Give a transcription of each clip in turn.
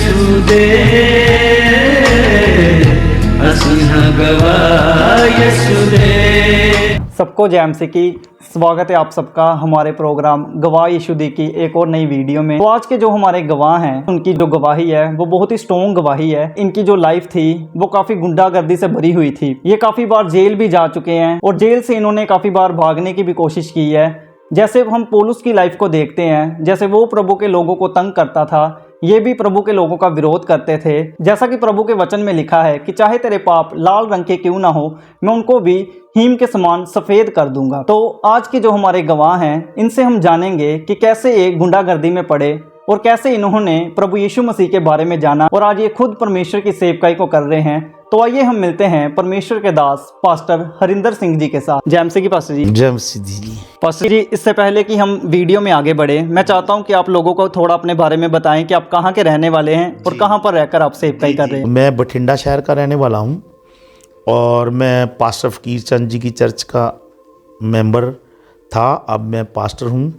यसुदे असिंह गवाह यसुदे। सबको जय मसीह की। स्वागत है आप सबका हमारे प्रोग्राम गवाह यीशु दी की एक और नई वीडियो में। तो आज के जो हमारे गवाह हैं उनकी जो गवाही है वो बहुत ही स्ट्रॉन्ग गवाही है। इनकी जो लाइफ थी वो काफ़ी गुंडागर्दी से भरी हुई थी। ये काफ़ी बार जेल भी जा चुके हैं और जेल से इन्होंने काफ़ी बार भागने की भी कोशिश की है। जैसे हम पौलुस की लाइफ को देखते हैं, जैसे वो प्रभु के लोगों को तंग करता था, ये भी प्रभु के लोगों का विरोध करते थे। जैसा कि प्रभु के वचन में लिखा है कि चाहे तेरे पाप लाल रंग के क्यों ना हो, मैं उनको भी हीम के समान सफ़ेद कर दूंगा। तो आज के जो हमारे गवाह हैं इनसे हम जानेंगे कि कैसे ये गुंडागर्दी में पड़े और कैसे इन्होंने प्रभु यीशु मसीह के बारे में जाना और आज ये खुद परमेश्वर की सेवकाई को कर रहे हैं। तो आइए हम मिलते हैं परमेश्वर के दास पास्टर हरिंदर सिंह जी के साथ। जय मसीह की पास्टर जी। जय मसीह जी। पास्टर जी, इससे पहले कि हम वीडियो में आगे बढ़े, मैं चाहता हूं कि आप लोगों को थोड़ा अपने बारे में बताएं कि आप कहां के रहने वाले हैं और कहां पर रहकर आप सेवकाई कर रहे हैं। मैं बठिंडा शहर का रहने वाला हूं और मैं पास्टर फकीर चंद जी की चर्च का मेंबर था। अब मैं पास्टर हूं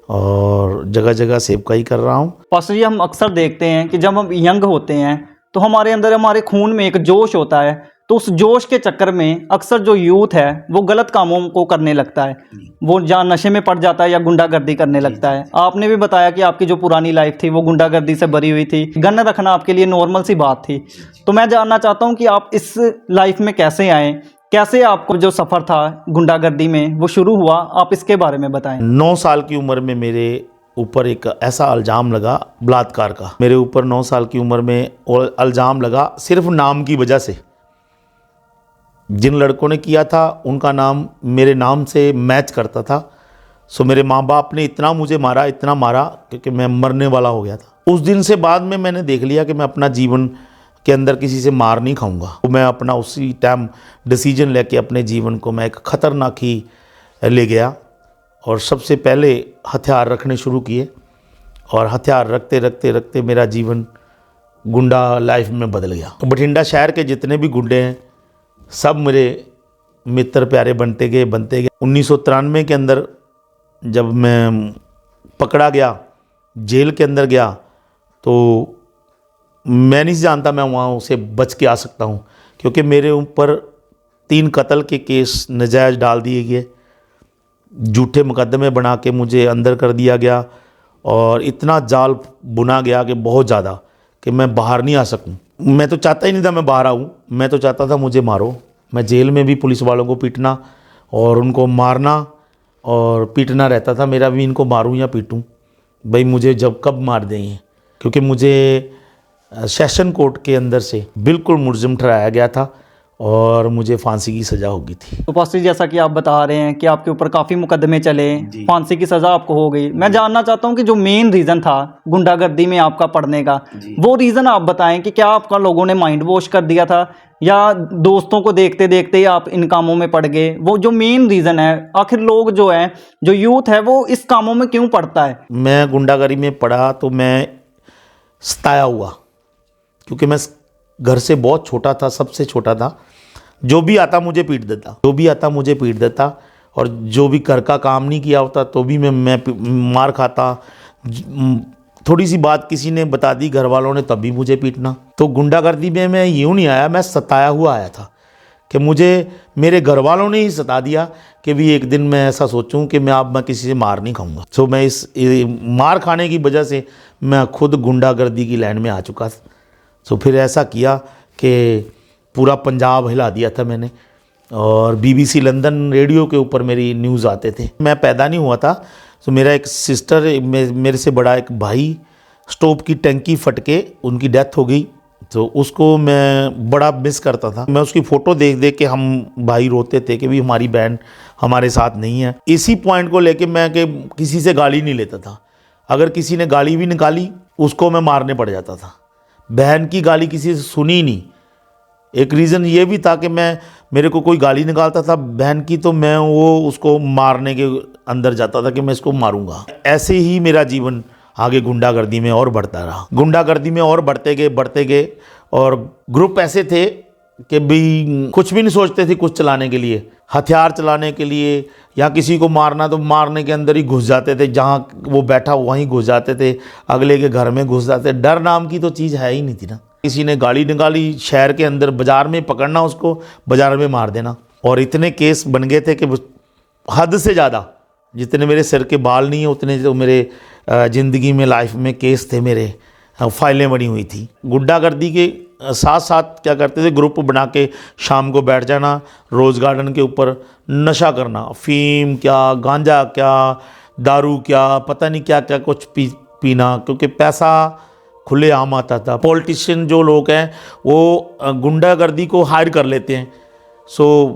और जगह जगह सेवकाई कर रहा हूं। पास्टर जी, हम अक्सर देखते हैं कि जब हम यंग होते हैं तो हमारे अंदर हमारे खून में एक जोश होता है, तो उस जोश के चक्कर में अक्सर जो यूथ है वो गलत कामों को करने लगता है, वो जहाँ नशे में पड़ जाता है या गुंडागर्दी करने लगता है। आपने भी बताया कि आपकी जो पुरानी लाइफ थी वो गुंडागर्दी से भरी हुई थी, गन रखना आपके लिए नॉर्मल सी बात थी। तो मैं जानना चाहता हूँ कि आप इस लाइफ में कैसे आए, कैसे आपको जो सफ़र था गुंडागर्दी में वो शुरू हुआ, आप इसके बारे में बताएं। 9 साल की उम्र में मेरे ऊपर एक ऐसा इल्ज़ाम लगा बलात्कार का। मेरे ऊपर 9 साल की उम्र में इल्ज़ाम लगा सिर्फ नाम की वजह से। जिन लड़कों ने किया था उनका नाम मेरे नाम से मैच करता था। सो मेरे माँ बाप ने इतना मुझे मारा, इतना मारा क्योंकि मैं मरने वाला हो गया था। उस दिन से बाद में मैंने देख लिया कि मैं अपना जीवन के अंदर किसी से मार नहीं खाऊंगा। तो मैं अपना उसी टाइम डिसीजन लेके अपने जीवन को मैं एक ख़तरनाक ही ले गया और सबसे पहले हथियार रखने शुरू किए और हथियार रखते रखते रखते मेरा जीवन गुंडा लाइफ में बदल गया। तो बठिंडा शहर के जितने भी गुंडे हैं सब मेरे मित्र प्यारे बनते गए 1993 के अंदर जब मैं पकड़ा गया, जेल के अंदर गया, तो मैं नहीं जानता मैं वहाँ उसे बच के आ सकता हूँ क्योंकि मेरे ऊपर 3 कत्ल के केस नाजायज़ डाल दिए गए, झूठे मुकदमे बना के मुझे अंदर कर दिया गया और इतना जाल बुना गया कि बहुत ज़्यादा कि मैं बाहर नहीं आ सकूं। मैं तो चाहता ही नहीं था मैं बाहर आऊं, मैं तो चाहता था मुझे मारो। मैं जेल में भी पुलिस वालों को पीटना और उनको मारना और पीटना रहता था मेरा भी, इनको मारूं या पीटूं, भाई मुझे जब कब मार देंगे, क्योंकि मुझे सेशन कोर्ट के अंदर से बिल्कुल मुलजिम ठहराया गया था और मुझे फांसी की सज़ा होगी थी। तो पास्टर जी, जैसा कि आप बता रहे हैं कि आपके ऊपर काफ़ी मुकदमे चले, फांसी की सज़ा आपको हो गई। मैं जानना चाहता हूं कि जो मेन रीज़न था गुंडागर्दी में आपका पड़ने का, वो रीज़न आप बताएं कि क्या आपका लोगों ने माइंड वॉश कर दिया था या दोस्तों को देखते देखते ही आप इन कामों में पड़ गए। वो जो मेन रीज़न है, आखिर लोग जो हैं, जो यूथ है, वो इस कामों में क्यों पड़ता है? मैं गुंडागर्दी में पड़ा तो मैं सताया हुआ क्योंकि मैं घर से बहुत छोटा था, सबसे छोटा था। जो भी आता मुझे पीट देता, और जो भी घर का काम नहीं किया होता तो भी मैं मार खाता। थोड़ी सी बात किसी ने बता दी घर वालों ने तभी मुझे पीटना। तो गुंडागर्दी में मैं यूँ नहीं आया, मैं सताया हुआ आया था कि मुझे मेरे घर वालों ने ही सता दिया कि भी एक दिन मैं ऐसा सोचूं कि मैं किसी से मार नहीं खाऊंगा। तो मैं इस मार खाने की वजह से मैं खुद गुंडागर्दी की लाइन में आ चुका था। तो फिर ऐसा किया कि पूरा पंजाब हिला दिया था मैंने और BBC लंदन रेडियो के ऊपर मेरी न्यूज़ आते थे। मैं पैदा नहीं हुआ था तो मेरा एक सिस्टर, मेरे से बड़ा एक भाई, स्टोव की टंकी फट के उनकी डेथ हो गई। तो उसको मैं बड़ा मिस करता था। मैं उसकी फ़ोटो देख देख के हम भाई रोते थे कि भी हमारी बहन हमारे साथ नहीं है। इसी पॉइंट को लेके मैं कि किसी से गाली नहीं लेता था। अगर किसी ने गाली भी निकाली उसको मैं मारने पड़ जाता था। बहन की गाली किसी से सुनी नहीं। एक रीज़न ये भी था कि मेरे को कोई गाली निकालता था बहन की तो मैं उसको मारने के अंदर जाता था कि मैं इसको मारूंगा। ऐसे ही मेरा जीवन आगे गुंडागर्दी में और बढ़ता रहा। गुंडागर्दी में और बढ़ते गए और ग्रुप ऐसे थे कि भी कुछ भी नहीं सोचते थे कुछ चलाने के लिए, हथियार चलाने के लिए, या किसी को मारना तो मारने के अंदर ही घुस जाते थे, जहाँ वो बैठा वहीं घुस जाते थे, अगले के घर में घुस जाते। डर नाम की तो चीज़ है ही नहीं थी ना। किसी ने गाड़ी निकाली शहर के अंदर, बाज़ार में पकड़ना उसको, बाज़ार में मार देना। और इतने केस बन गए थे कि हद से ज़्यादा, जितने मेरे सिर के बाल नहीं है उतने जो मेरे ज़िंदगी में लाइफ में केस थे मेरे, फाइलें बनी हुई थी। गुंडागर्दी के साथ साथ क्या करते थे, ग्रुप बना के शाम को बैठ जाना रोज़ गार्डन के ऊपर, नशा करना, अफीम क्या, गांजा क्या, दारू क्या, पता नहीं क्या क्या कुछ पीना, क्योंकि पैसा खुले आम आता था। पॉलिटिशियन जो लोग हैं वो गुंडागर्दी को हायर कर लेते हैं, सो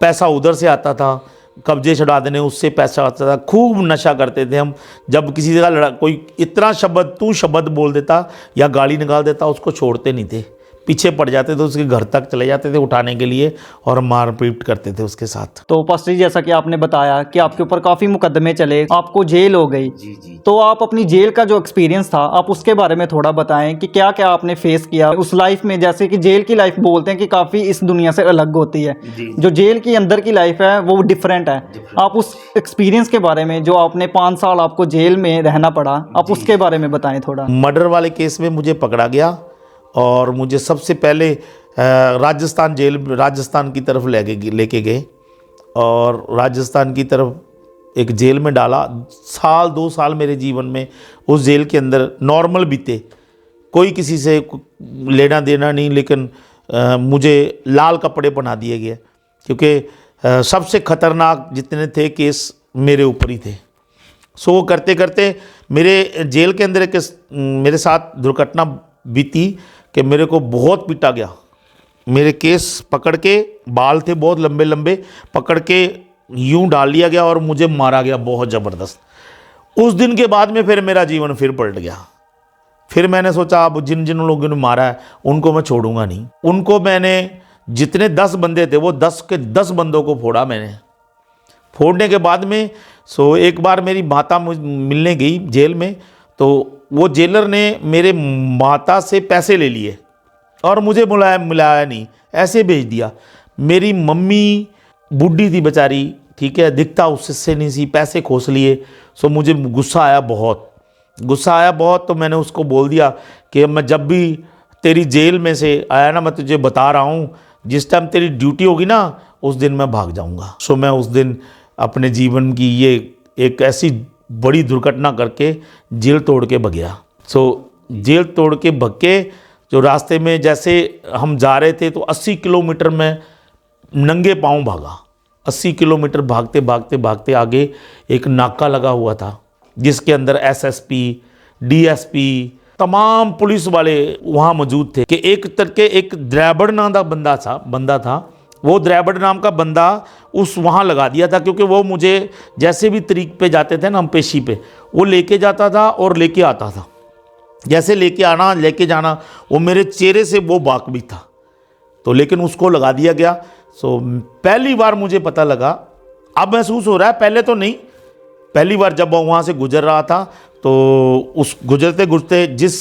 पैसा उधर से आता था, कब्जे छुड़ा देने उससे पैसा आता था। खूब नशा करते थे हम। जब किसी जगह कोई इतना शब्द तू शब्द बोल देता या गाली निकाल देता, उसको छोड़ते नहीं थे, पीछे पड़ जाते थे, उसके घर तक चले जाते थे उठाने के लिए और मारपीट करते थे उसके साथ। तो पास्टर जी, जैसा कि आपने बताया कि आपके ऊपर काफ़ी मुकदमे चले, आपको जेल हो गई। जी जी। तो आप अपनी जेल का जो एक्सपीरियंस था, आप उसके बारे में थोड़ा बताएं कि क्या क्या आपने फेस किया उस लाइफ में। जैसे कि जेल की लाइफ बोलते हैं कि काफ़ी इस दुनिया से अलग होती है, जी। जो जेल की अंदर की लाइफ है वो डिफरेंट है। आप उस एक्सपीरियंस के बारे में, जो आपने 5 साल आपको जेल में रहना पड़ा, आप उसके बारे में बताएं थोड़ा। मर्डर वाले केस में मुझे पकड़ा गया और मुझे सबसे पहले राजस्थान जेल, राजस्थान की तरफ लेके गए और राजस्थान की तरफ एक जेल में डाला। 2 साल मेरे जीवन में उस जेल के अंदर नॉर्मल बीते, कोई किसी से लेना देना नहीं, लेकिन मुझे लाल कपड़े पहना दिए गए, क्योंकि सबसे ख़तरनाक जितने थे केस मेरे ऊपर ही थे। सो वो करते करते मेरे जेल के अंदर एक मेरे साथ दुर्घटना बीती कि मेरे को बहुत पीटा गया। मेरे केस पकड़ के, बाल थे बहुत लंबे लंबे, पकड़ के यूं डाल लिया गया और मुझे मारा गया बहुत ज़बरदस्त। उस दिन के बाद में फिर मेरा जीवन फिर पलट गया। फिर मैंने सोचा अब जिन जिन लोगों ने मारा है उनको मैं छोड़ूंगा नहीं। उनको मैंने, जितने 10 बंदे थे वो 10 के 10 बंदों को फोड़ा मैंने। फोड़ने के बाद में एक बार मेरी माता मिलने गई जेल में, तो वो जेलर ने मेरे माता से पैसे ले लिए और मुझे मिलाया नहीं, ऐसे भेज दिया। मेरी मम्मी बूढ़ी थी बेचारी, ठीक है, दिखता उससे नहीं सी, पैसे खोस लिए। सो मुझे गुस्सा आया बहुत, तो मैंने उसको बोल दिया कि मैं जब भी तेरी जेल में से आया ना, मैं तुझे बता रहा हूँ, जिस टाइम तेरी ड्यूटी होगी ना उस दिन मैं भाग जाऊँगा। सो मैं उस दिन अपने जीवन की ये एक ऐसी बड़ी दुर्घटना करके जेल तोड़ के भाग गया। जेल तोड़ के भाग के जो रास्ते में जैसे हम जा रहे थे तो 80 किलोमीटर में नंगे पाँव भागा। 80 किलोमीटर भागते भागते भागते आगे एक नाका लगा हुआ था, जिसके अंदर एसएसपी, डीएसपी, तमाम पुलिस वाले वहाँ मौजूद थे। कि एक द्रैबड़ नाम का बंदा था। वो द्रैबड़ नाम का बंदा उस वहाँ लगा दिया था, क्योंकि वो मुझे जैसे भी तरीक पे जाते थे ना हम पेशी पे, वो लेके जाता था और लेके आता था। जैसे लेके जाना वो मेरे चेहरे से वो वाकबी था, तो लेकिन उसको लगा दिया गया। पहली बार मुझे पता लगा, अब महसूस हो रहा है, पहले तो नहीं, पहली बार जब वहाँ से गुजर रहा था तो उस गुजरते गुजरते जिस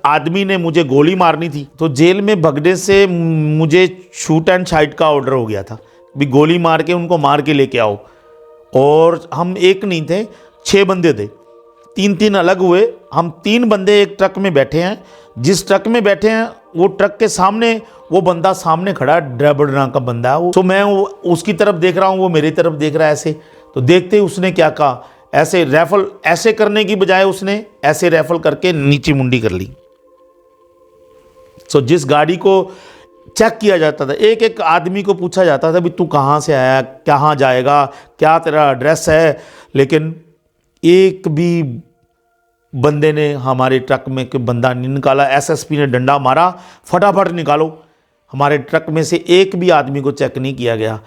आदमी ने मुझे गोली मारनी थी, तो जेल में भगने से मुझे शूट एंड साइड का ऑर्डर हो गया था, भी गोली मार के उनको मार के लेके आओ। और हम एक नहीं थे, 6 बंदे थे, 3 अलग हुए। हम 3 बंदे एक ट्रक में बैठे हैं। जिस ट्रक में बैठे हैं वो ट्रक के सामने वो बंदा सामने खड़ा, ड्राइवर नाम का बंदा है। तो मैं उसकी तरफ देख रहा हूँ, वो मेरी तरफ देख रहा है ऐसे। तो देखते ही उसने क्या कहा, ऐसे रैफल ऐसे करने की बजाय उसने ऐसे रैफल करके नीचे मुंडी कर ली। जिस गाड़ी को चेक किया जाता था, एक एक आदमी को पूछा जाता था भी तू कहाँ से आया, कहाँ जाएगा, क्या तेरा एड्रेस है, लेकिन एक भी बंदे ने हमारे ट्रक में कोई बंदा नहीं निकाला। एसएसपी ने डंडा मारा, फटाफट निकालो। हमारे ट्रक में से एक भी आदमी को चेक नहीं किया गया।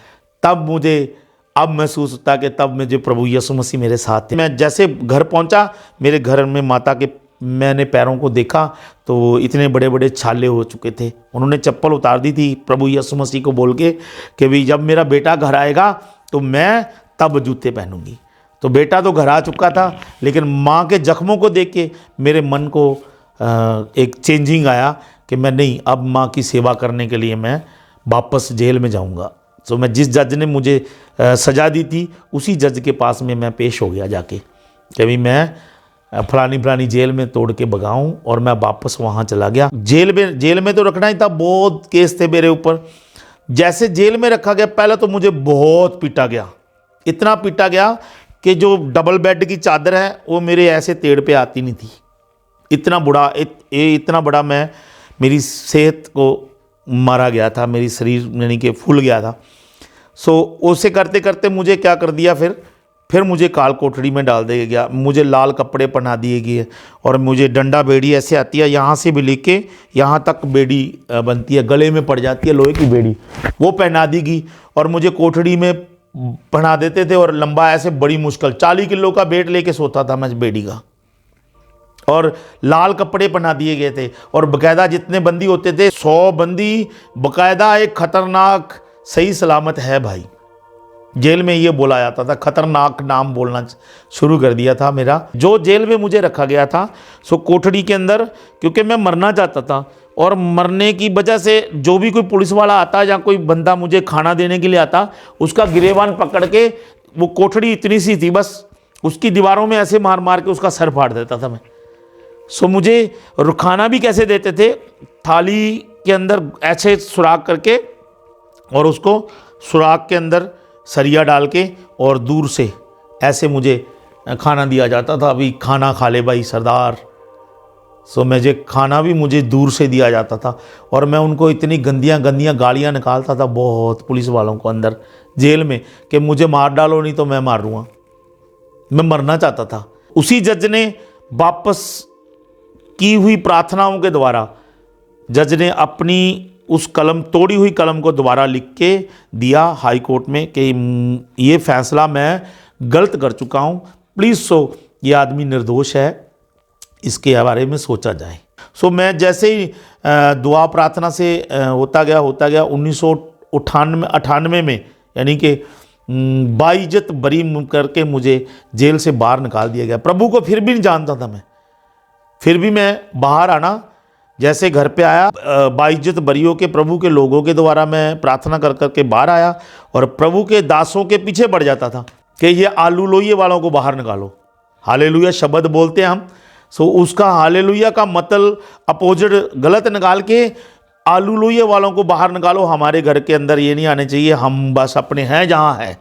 तब मुझे अब महसूस होता कि तब मुझे प्रभु यीशु मसीह मेरे साथ थे। मैं जैसे घर पहुंचा, मेरे घर में माता के मैंने पैरों को देखा तो इतने बड़े बड़े छाले हो चुके थे। उन्होंने चप्पल उतार दी थी प्रभु यीशु मसीह को बोल के कि भाई जब मेरा बेटा घर आएगा तो मैं तब जूते पहनूंगी। तो बेटा तो घर आ चुका था, लेकिन माँ के जख्मों को देख के मेरे मन को एक चेंजिंग आया कि मैं नहीं, अब माँ की सेवा करने के लिए मैं वापस जेल में जाऊँगा। तो मैं जिस जज ने मुझे सज़ा दी थी उसी जज के पास में मैं पेश हो गया जाके कि भाई मैं फलानी जेल में तोड़ के भगाऊँ, और मैं वापस वहाँ चला गया। जेल में तो रखना ही था, बहुत केस थे मेरे ऊपर। जैसे जेल में रखा गया, पहले तो मुझे बहुत पीटा गया, इतना पीटा गया कि जो डबल बेड की चादर है वो मेरे ऐसे तेड़ पे आती नहीं थी। इतना बड़ा मैं, मेरी सेहत को मारा गया था, मेरी शरीर यानी कि फूल गया था। सो उसे करते करते मुझे क्या कर दिया, फिर मुझे काल कोठरी में डाल दिया गया। मुझे लाल कपड़े पहना दिए गए और मुझे डंडा बेड़ी ऐसे आती है, यहाँ से भी लेके यहाँ तक बेड़ी बनती है, गले में पड़ जाती है लोहे की बेड़ी, वो पहना दी गई और मुझे कोठरी में पहना देते थे। और लंबा ऐसे बड़ी मुश्किल 40 किलो का वेट लेके सोता था मैं बेड़ी का, और लाल कपड़े पहना दिए गए थे। और बाकायदा जितने बंदी होते थे 100 बंदी, बाकायदा एक खतरनाक सही सलामत है भाई, जेल में ये बोला जाता था, खतरनाक नाम बोलना शुरू कर दिया था मेरा। जो जेल में मुझे रखा गया था, सो कोठरी के अंदर, क्योंकि मैं मरना चाहता था, और मरने की वजह से जो भी कोई पुलिस वाला आता या कोई बंदा मुझे खाना देने के लिए आता, उसका गिरेबान पकड़ के, वो कोठरी इतनी सी थी बस, उसकी दीवारों में ऐसे मार मार के उसका सर फाड़ देता था मैं। सो मुझे खाना भी कैसे देते थे, थाली के अंदर ऐसे सुराख करके, और उसको सुराख के अंदर सरिया डाल के और दूर से ऐसे मुझे खाना दिया जाता था। अभी खाना खा ले भाई सरदार। सो मुझे खाना भी मुझे दूर से दिया जाता था, और मैं उनको इतनी गंदियां गालियां निकालता था बहुत पुलिस वालों को अंदर जेल में, कि मुझे मार डालो नहीं तो मैं मार दूँगा। मैं मरना चाहता था। उसी जज ने वापस की हुई प्रार्थनाओं के द्वारा, जज ने अपनी उस तोड़ी हुई कलम को दोबारा लिख के दिया हाई कोर्ट में कि ये फैसला मैं गलत कर चुका हूँ, प्लीज़ सो ये आदमी निर्दोष है, इसके बारे में सोचा जाए। सो मैं जैसे ही दुआ प्रार्थना से होता गया 1998 में, यानी कि बाइज्जत बरी करके मुझे जेल से बाहर निकाल दिया गया। प्रभु को फिर भी नहीं जानता था मैं, फिर भी मैं बाहर आना, जैसे घर पे आया, बाइज्जत बरियों के प्रभु के लोगों के द्वारा मैं प्रार्थना कर करके बाहर आया, और प्रभु के दासों के पीछे बढ़ जाता था कि ये आलू लोइये वालों को बाहर निकालो। हालेलुया शब्द बोलते हैं हम। सो उसका हालेलुया का मतलब अपोजिट गलत निकाल के आलू लोइये वालों को बाहर निकालो। हमारे घर के अंदर ये नहीं आने चाहिए, हम बस अपने हैं जहाँ है,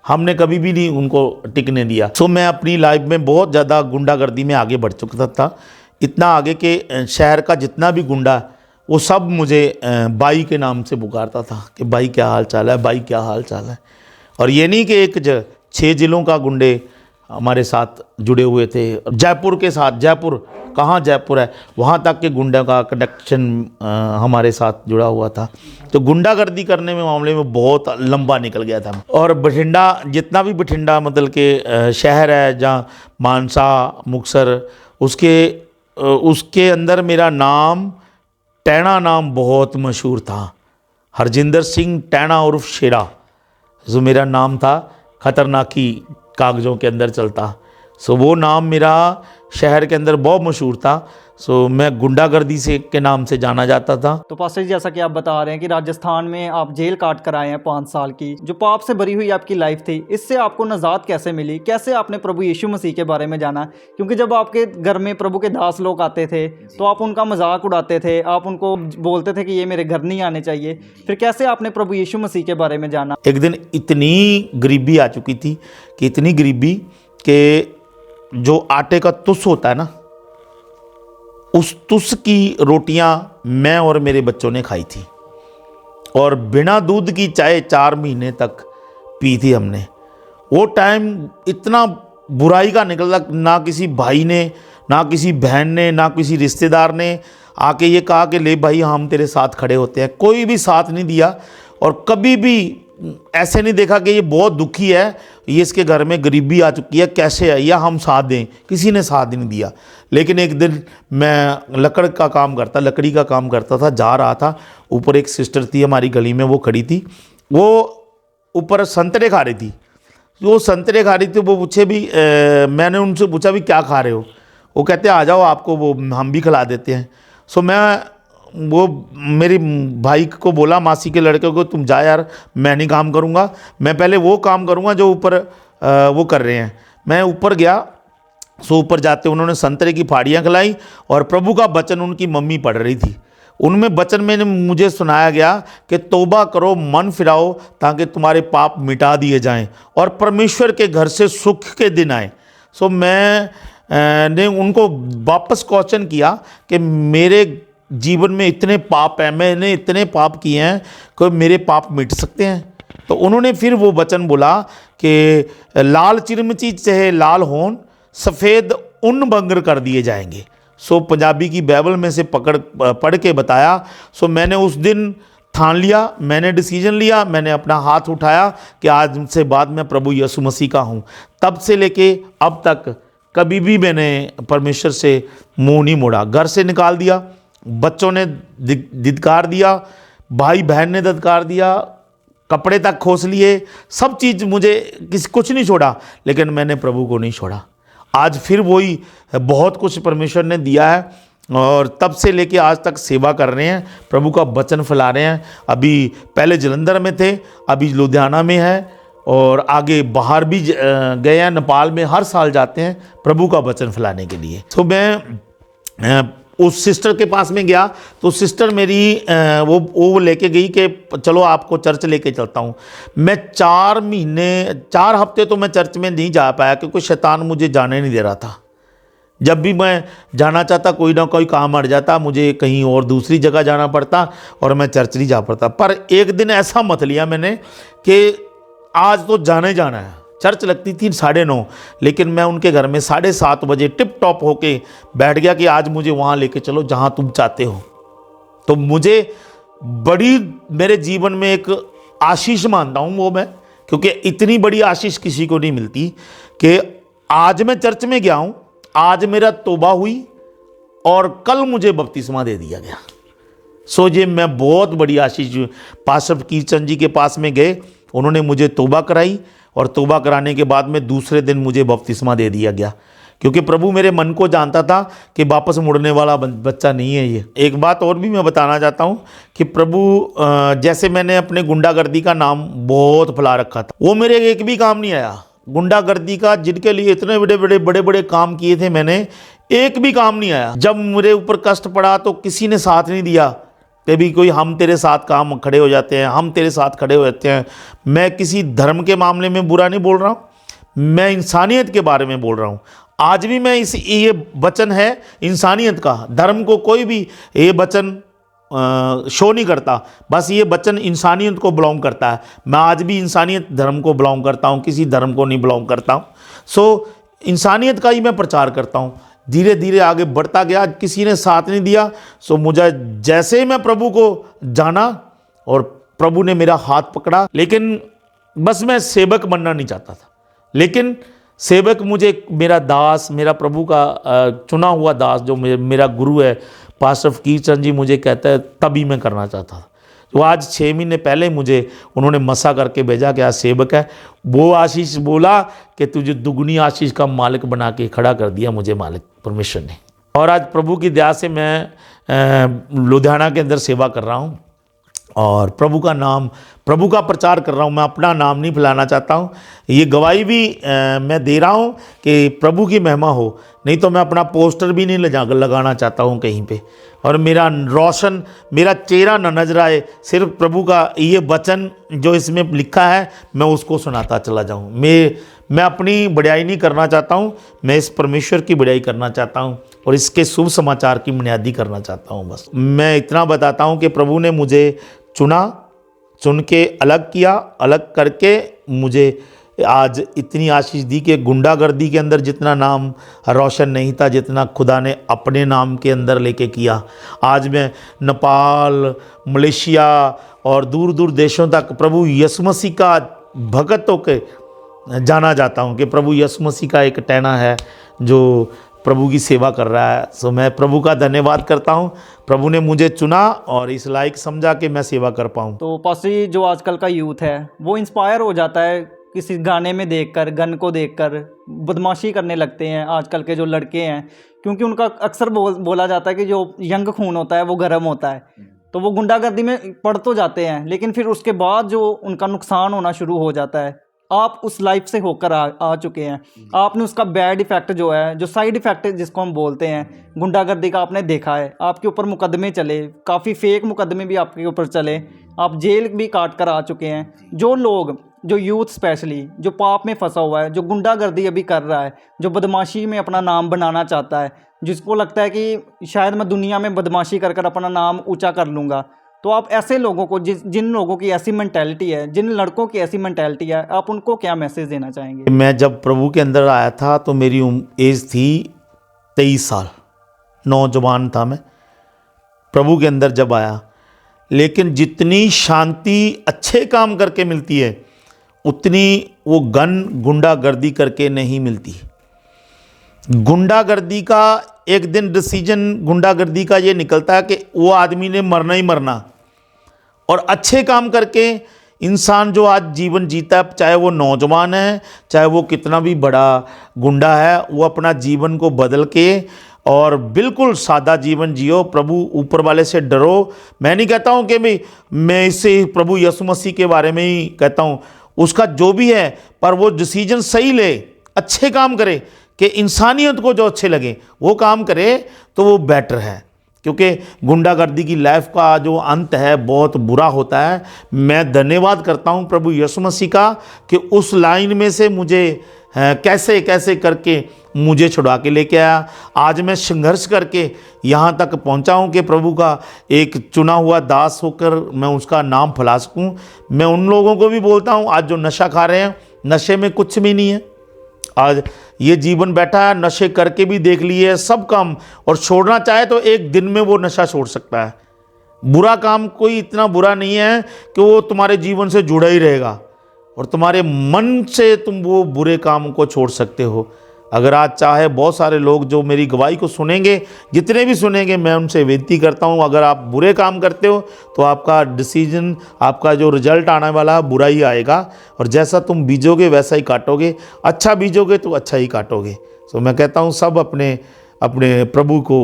हमने कभी भी नहीं उनको टिकने दिया। सो मैं अपनी लाइफ में बहुत ज़्यादा गुंडागर्दी में आगे बढ़ चुका था, इतना आगे के शहर का जितना भी गुंडा वो सब मुझे बाई के नाम से पुकारता था कि भाई क्या हाल चाल है, भाई क्या हाल चाल है। और ये नहीं कि 6 जिलों का गुंडे हमारे साथ जुड़े हुए थे, जयपुर के साथ, जयपुर कहाँ जयपुर है, वहाँ तक के गुंडा का कनेक्शन हमारे साथ जुड़ा हुआ था। तो गुंडागर्दी करने में मामले में बहुत लंबा निकल गया था। और बठिंडा, जितना भी बठिंडा मतलब के शहर है, जहाँ मानसा, मुक्तसर, उसके अंदर मेरा नाम, टैना नाम बहुत मशहूर था। हरजिंदर सिंह टैना उर्फ शेरा जो मेरा नाम था, खतरनाकी कागज़ों के अंदर चलता। सो वो नाम मेरा शहर के अंदर बहुत मशहूर था। सो मैं गुंडागर्दी से के नाम से जाना जाता था। तो पास्टर जी, जैसा कि आप बता रहे हैं कि राजस्थान में आप जेल काट कर आए हैं 5 साल की, जो पाप से भरी हुई आपकी लाइफ थी, इससे आपको नजात कैसे मिली? कैसे आपने प्रभु यीशु मसीह के बारे में जाना? क्योंकि जब आपके घर में प्रभु के दास लोग आते थे तो आप उनका मजाक उड़ाते थे, आप उनको बोलते थे कि ये मेरे घर नहीं आने चाहिए। फिर कैसे आपने प्रभु यीशु मसीह के बारे में जाना? एक दिन इतनी गरीबी आ चुकी थी कि इतनी गरीबी कि जो आटे का तुस होता है ना, उस तुस की रोटियां मैं और मेरे बच्चों ने खाई थी, और बिना दूध की चाय 4 महीने तक पी थी हमने। वो टाइम इतना बुराई का निकला, ना किसी भाई ने, ना किसी बहन ने, ना किसी रिश्तेदार ने आके ये कहा कि ले भाई हम तेरे साथ खड़े होते हैं। कोई भी साथ नहीं दिया, और कभी भी ऐसे नहीं देखा कि ये बहुत दुखी है, ये इसके घर में गरीबी आ चुकी है, कैसे है, या हम साथ दें। किसी ने साथ नहीं दिया। लेकिन एक दिन मैं लकड़ी का काम करता था, जा रहा था, ऊपर एक सिस्टर थी हमारी गली में, वो खड़ी थी, वो ऊपर संतरे खा रही थी। वो संतरे खा रही थी, वो पूछे भी, मैंने उनसे पूछा भी क्या खा रहे हो? वो कहते आ जाओ, आपको वो हम भी खिला देते हैं। सो मैं वो मेरी भाई को बोला, मासी के लड़के को, तुम जा यार, मैं नहीं काम करूँगा, मैं पहले वो काम करूँगा जो ऊपर वो कर रहे हैं। मैं ऊपर गया। सो ऊपर जाते उन्होंने संतरे की फाड़ियाँ खिलाई और प्रभु का वचन उनकी मम्मी पढ़ रही थी। उनमें वचन में मुझे सुनाया गया कि तौबा करो, मन फिराओ, ताकि तुम्हारे पाप मिटा दिए जाएं और परमेश्वर के घर से सुख के दिन आए। सो ने उनको वापस क्वेश्चन किया कि मेरे जीवन में इतने पाप हैं, मैंने इतने पाप किए हैं कि मेरे पाप मिट सकते हैं? तो उन्होंने फिर वो वचन बोला कि लाल चिरमची चाहे लाल होन, सफ़ेद उन बंगर कर दिए जाएंगे। सो पंजाबी की बाइबल में से पढ़ के बताया। सो मैंने उस दिन ठान लिया, मैंने डिसीजन लिया, मैंने अपना हाथ उठाया कि आज से बाद मैं प्रभु यीशु मसीह का हूँ। तब से लेके अब तक कभी भी मैंने परमेश्वर से मुंह नहीं मोड़ा। घर से निकाल दिया, बच्चों ने धिक्कार दिया, भाई बहन ने धिक्कार दिया, कपड़े तक खोस लिए, सब चीज़ मुझे कुछ नहीं छोड़ा, लेकिन मैंने प्रभु को नहीं छोड़ा। आज फिर वही बहुत कुछ परमेश्वर ने दिया है और तब से लेके आज तक सेवा कर रहे हैं, प्रभु का वचन फैला रहे हैं। अभी पहले जलंधर में थे, अभी लुधियाना में है और आगे बाहर भी गए हैं, नेपाल में हर साल जाते हैं प्रभु का वचन फैलाने के लिए। तो मैं उस सिस्टर के पास में गया तो सिस्टर मेरी वो लेके गई कि चलो आपको चर्च लेके चलता हूँ। मैं 4 हफ्ते तो मैं चर्च में नहीं जा पाया क्योंकि शैतान मुझे जाने नहीं दे रहा था। जब भी मैं जाना चाहता कोई ना कोई काम अड़ जाता, मुझे कहीं और दूसरी जगह जाना पड़ता और मैं चर्च नहीं जा पाता। पर एक दिन ऐसा मत लिया मैंने कि आज तो जाना है। चर्च लगती थी 9:30, लेकिन मैं उनके घर में 7:30 बजे टिप टॉप होके बैठ गया कि आज मुझे वहाँ लेके चलो जहाँ तुम चाहते हो। तो मुझे बड़ी मेरे जीवन में एक आशीष मानता हूँ वो मैं, क्योंकि इतनी बड़ी आशीष किसी को नहीं मिलती कि आज मैं चर्च में गया हूँ, आज मेरा तौबा हुई और कल मुझे बपतिस्मा दे दिया गया। सो ये मैं बहुत बड़ी आशीष। पास्टर कीर्तन जी के पास में गए, उन्होंने मुझे तौबा कराई और तौबा कराने के बाद में दूसरे दिन मुझे बपतिस्मा दे दिया गया, क्योंकि प्रभु मेरे मन को जानता था कि वापस मुड़ने वाला बच्चा नहीं है ये। एक बात और भी मैं बताना चाहता हूँ कि प्रभु जैसे मैंने अपने गुंडागर्दी का नाम बहुत फैला रखा था, वो मेरे एक भी काम नहीं आया। गुंडागर्दी का जिनके लिए इतने बड़े बड़े काम किए थे मैंने, एक भी काम नहीं आया। जब मेरे ऊपर कष्ट पड़ा तो किसी ने साथ नहीं दिया। कभी कोई हम तेरे साथ काम खड़े हो जाते हैं, हम तेरे साथ खड़े हो जाते हैं। मैं किसी धर्म के मामले में बुरा नहीं बोल रहा हूँ, मैं इंसानियत के बारे में बोल रहा हूँ। आज भी मैं ये वचन है इंसानियत का, धर्म को कोई भी ये वचन शो नहीं करता, बस ये वचन इंसानियत को बिलोंग करता है। मैं आज भी इंसानियत धर्म को बिलोंग करता हूँ, किसी धर्म को नहीं बिलोंग करता हूँ। सो इंसानियत का ही मैं प्रचार करता हूँ। धीरे धीरे आगे बढ़ता गया, किसी ने साथ नहीं दिया। सो मुझे जैसे मैं प्रभु को जाना और प्रभु ने मेरा हाथ पकड़ा, लेकिन बस मैं सेवक बनना नहीं चाहता था। लेकिन सेवक मुझे मेरा दास, मेरा प्रभु का चुना हुआ दास जो मेरा गुरु है पास्टर कीर्तन जी मुझे कहता है, तभी मैं करना चाहता था। तो आज 6 महीने पहले मुझे उन्होंने मसा करके भेजा कि आज सेवक है। वो आशीष बोला कि तुझे दुगनी आशीष का मालिक बना के खड़ा कर दिया मुझे मालिक परमेश्वर ने। और आज प्रभु की दया से मैं लुधियाना के अंदर सेवा कर रहा हूँ और प्रभु का प्रचार कर रहा हूँ। मैं अपना नाम नहीं फैलाना चाहता हूँ। ये गवाही भी मैं दे रहा हूँ कि प्रभु की महिमा हो, नहीं तो मैं अपना पोस्टर भी नहीं लगाना चाहता हूँ कहीं पे, और मेरा रोशन, मेरा चेहरा न नजर आए, सिर्फ प्रभु का ये वचन जो इसमें लिखा है मैं उसको सुनाता चला जाऊँ। मैं अपनी बड़ाई नहीं करना चाहता हूँ, मैं इस परमेश्वर की बड़ाई करना चाहता हूँ और इसके शुभ समाचार की बुनियादी करना चाहता हूँ। बस मैं इतना बताता हूँ कि प्रभु ने मुझे चुन के अलग किया, अलग करके मुझे आज इतनी आशीष दी कि गुंडागर्दी के अंदर जितना नाम रोशन नहीं था, जितना खुदा ने अपने नाम के अंदर लेके किया, आज मैं नेपाल, मलेशिया और दूर दूर देशों तक प्रभु यीशु मसीह का भगत होकर जाना जाता हूँ कि प्रभु यीशु मसीह का एक टहना है जो प्रभु की सेवा कर रहा है। सो मैं प्रभु का धन्यवाद करता हूँ, प्रभु ने मुझे चुना और इस लायक समझा कि मैं सेवा कर पाऊँ। तो पास्टर जी, जो आजकल का यूथ है वो इंस्पायर हो जाता है किसी गाने में देखकर, गन को देखकर बदमाशी करने लगते हैं आजकल के जो लड़के हैं, क्योंकि उनका अक्सर बोला जाता है कि जो यंग खून होता है वो गर्म होता है, तो वो गुंडागर्दी में पड़ तो जाते हैं, लेकिन फिर उसके बाद जो उनका नुकसान होना शुरू हो जाता है। आप उस लाइफ से होकर आ चुके हैं, आपने उसका बैड इफ़ेक्ट जो है, जो साइड इफ़ेक्ट जिसको हम बोलते हैं गुंडागर्दी का, आपने देखा है। आपके ऊपर मुकदमे चले, काफ़ी फेक मुकदमे भी आपके ऊपर चले, आप जेल भी काट कर आ चुके हैं। जो लोग, जो यूथ स्पेशली जो पाप में फंसा हुआ है, जो गुंडागर्दी अभी कर रहा है, जो बदमाशी में अपना नाम बनाना चाहता है, जिसको लगता है कि शायद मैं दुनिया में बदमाशी कर कर अपना नाम ऊंचा कर लूँगा, तो आप ऐसे लोगों को, जिन लोगों की ऐसी मेंटालिटी है, जिन लड़कों की ऐसी मेंटालिटी है, आप उनको क्या मैसेज देना चाहेंगे? मैं जब प्रभु के अंदर आया था तो मेरी एज थी 23 साल, नौजवान था मैं प्रभु के अंदर जब आया। लेकिन जितनी शांति अच्छे काम करके मिलती है, उतनी वो गुंडागर्दी करके नहीं मिलती। गुंडागर्दी का एक दिन डिसीजन गुंडागर्दी का ये निकलता है कि वो आदमी ने मरना ही मरना, और अच्छे काम करके इंसान जो आज जीवन जीता है, चाहे वो नौजवान है, चाहे वो कितना भी बड़ा गुंडा है, वो अपना जीवन को बदल के और बिल्कुल सादा जीवन जियो, प्रभु ऊपर वाले से डरो। मैं नहीं कहता हूँ कि भाई मैं इससे प्रभु यीशु मसीह के बारे में ही कहता हूँ, उसका जो भी है, पर वो डिसीजन सही ले, अच्छे काम करे, कि इंसानियत को जो अच्छे लगे वो काम करे, तो वो बेटर है। क्योंकि गुंडागर्दी की लाइफ का जो अंत है बहुत बुरा होता है। मैं धन्यवाद करता हूँ प्रभु यीशु मसीह का कि उस लाइन में से मुझे कैसे कैसे करके मुझे छुड़ा के लेके आया। आज मैं संघर्ष करके यहाँ तक पहुँचा हूँ कि प्रभु का एक चुना हुआ दास होकर मैं उसका नाम फैला सकूँ। मैं उन लोगों को भी बोलता हूँ आज जो नशा खा रहे हैं, नशे में कुछ भी नहीं है। आज ये जीवन बैठा है, नशे करके भी देख लिए सब काम, और छोड़ना चाहे तो एक दिन में वो नशा छोड़ सकता है। बुरा काम कोई इतना बुरा नहीं है कि वो तुम्हारे जीवन से जुड़ा ही रहेगा, और तुम्हारे मन से तुम वो बुरे काम को छोड़ सकते हो। अगर आज चाहे बहुत सारे लोग जो मेरी गवाही को सुनेंगे, जितने भी सुनेंगे, मैं उनसे विनती करता हूँ, अगर आप बुरे काम करते हो तो आपका डिसीजन, आपका जो रिजल्ट आने वाला है बुरा ही आएगा, और जैसा तुम बीजोगे वैसा ही काटोगे। अच्छा बीजोगे तो अच्छा ही काटोगे। तो मैं कहता हूँ सब अपने अपने प्रभु को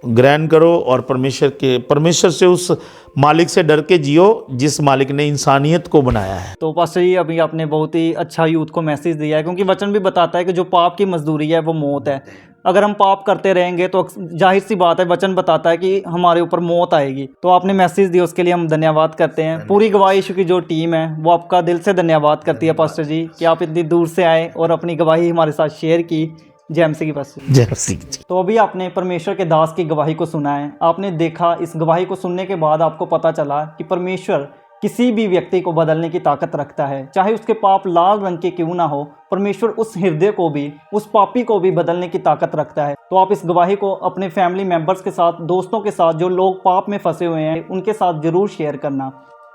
ग्रहण करो और परमेश्वर से, उस मालिक से डर के जियो जिस मालिक ने इंसानियत को बनाया है। तो पास्टर जी, अभी आपने बहुत ही अच्छा यूथ को मैसेज दिया है, क्योंकि वचन भी बताता है कि जो पाप की मजदूरी है वो मौत है। अगर हम पाप करते रहेंगे तो जाहिर सी बात है, वचन बताता है कि हमारे ऊपर मौत आएगी। तो आपने मैसेज दिया, उसके लिए हम धन्यवाद करते हैं। पूरी गवाही यीशु की जो टीम है वो आपका दिल से धन्यवाद करती है पास्टर जी, कि आप इतनी दूर से आए और अपनी गवाही हमारे साथ शेयर की। जय मसीह की पास्टर जी। जय मसीह। तो अभी आपने परमेश्वर के दास की गवाही को सुना है। आपने देखा, इस गवाही को सुनने के बाद आपको पता चला कि परमेश्वर किसी भी व्यक्ति को बदलने की ताकत रखता है, चाहे उसके पाप लाल रंग के क्यों ना हो। परमेश्वर उस हृदय को भी, उस पापी को भी बदलने की ताकत रखता है। तो आप इस गवाही को अपने फैमिली मेम्बर्स के साथ, दोस्तों के साथ, जो लोग पाप में फंसे हुए हैं, उनके साथ जरूर शेयर करना।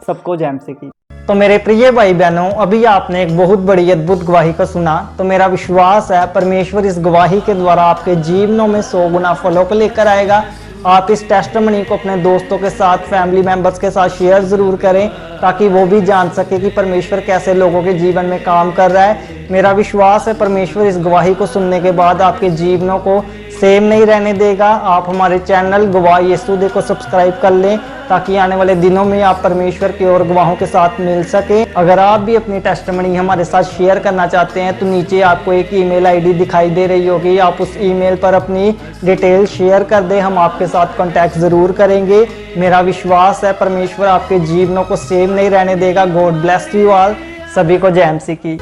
सबको जय मसीह की। तो मेरे प्रिय भाई बहनों, अभी आपने एक बहुत बड़ी अद्भुत गवाही को सुना। तो मेरा विश्वास है परमेश्वर इस गवाही के द्वारा आपके जीवनों में 100 गुना फलों को लेकर आएगा। आप इस टेस्टिमनी को अपने दोस्तों के साथ, फैमिली मेंबर्स के साथ शेयर ज़रूर करें, ताकि वो भी जान सके कि परमेश्वर कैसे लोगों के जीवन में काम कर रहा है। मेरा विश्वास है परमेश्वर इस गवाही को सुनने के बाद आपके जीवनों को सेम नहीं रहने देगा। आप हमारे चैनल गवाही यीशु को सब्सक्राइब कर लें, ताकि आने वाले दिनों में आप परमेश्वर की और गवाहों के साथ मिल सके। अगर आप भी अपनी टेस्टिमनी हमारे साथ शेयर करना चाहते हैं तो नीचे आपको एक ईमेल आईडी दिखाई दे रही होगी, आप उस ईमेल पर अपनी डिटेल शेयर कर दें, हम आपके साथ कांटेक्ट ज़रूर करेंगे। मेरा विश्वास है परमेश्वर आपके जीवनों को सेम नहीं रहने देगा। God bless you all. सभी को जय मसीह की।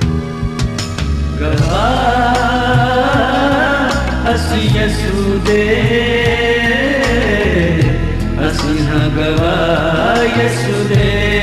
ਅਸੀਂ ਯਿਸੂ ਦੇ, ਅਸੀਂ ਹਾਂ ਗਵਾਹ ਯਿਸੂ ਦੇ।